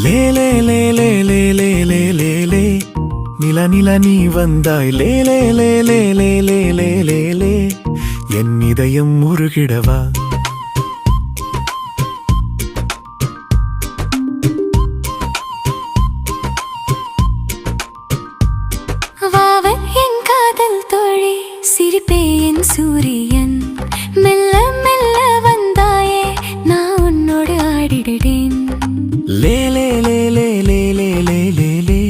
லே லே லே லே லே லே லே லே லே நில நில நீ வந்தாய் லே லே லே லே லே லே லே லே லே என் இதயம் உருகிடவா என் காதல் தோழி சிரிப்பே என் சூரியன் மெல்ல மெல்ல வந்தாயே நான் உன்னோடு ஆடிடுடேன் லே லே லே லே லே லே லே லே லே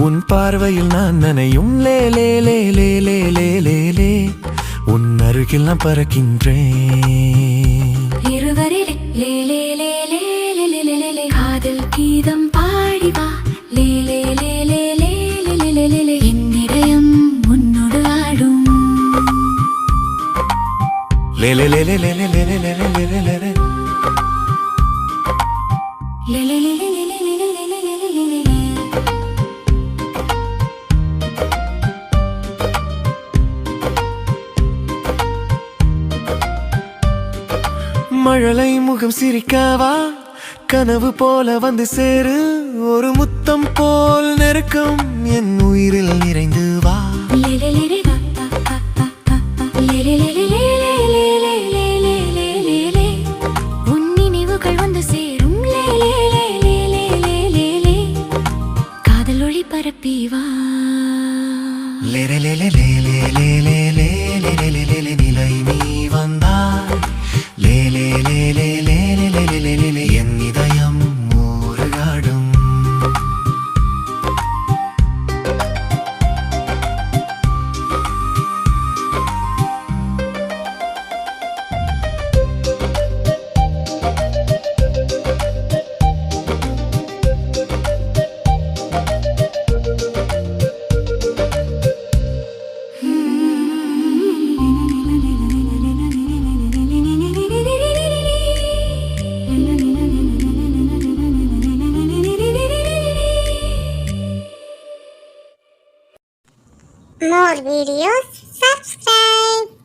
உன் பார்வையில் நான் நனையும் லே லே லே லே லே லே லே லே உன் அருகில் நான் பறக்கின்றேன் இருவரிலே லே லே லே லே லே லே லே லே காதல் கீதம் பாடி வா லே லே லே லே லே லே லே லே லே என் இதயம் உன்னோடு ஆடும் லே லே லே லே லே லே லே லே லே லே லே லே லே மழலை முகம் சிரிக்கவா கனவு போல வந்து சேரு ஒரு முத்தம் போல் நெருக்கம் என் உயிரில் நிறைந்து வா உன் நினைவுகள் வந்து சேரும் காதல் ஒளி பரப்பி வா நிலை நீ வந்தாய் லே லே லே லே லே லே லே லே லே லே என் இதயம் ஊறுகாடும் More videos, subscribe.